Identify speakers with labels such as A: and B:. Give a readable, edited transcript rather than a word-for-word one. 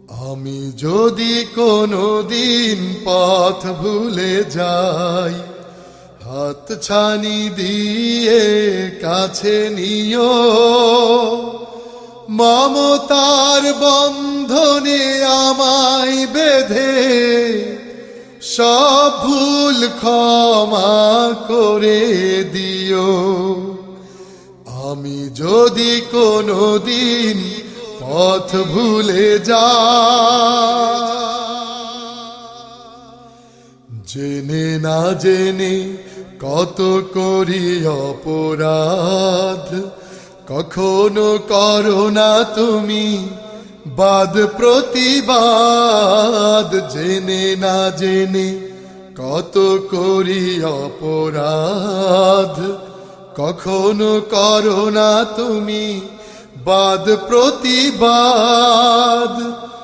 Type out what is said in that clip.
A: আমি যদি কোনোদিন পথ ভুলে যাই, হাত ছানি দিয়ে কাছে নিও, মমতার বন্ধনে আমায় বেঁধে সব ভুল ক্ষমা করে দিও। আমি যদি কোনোদিন পথ ভুলে যাই, জেনে না জেনে কত করি অপরাধ, কখনো করো না তুমি বাদ প্রতিবাদ। জেনে না জেনে কত করি অপরাধ, কখনো করো না তুমি বাদ প্রতিবাদ।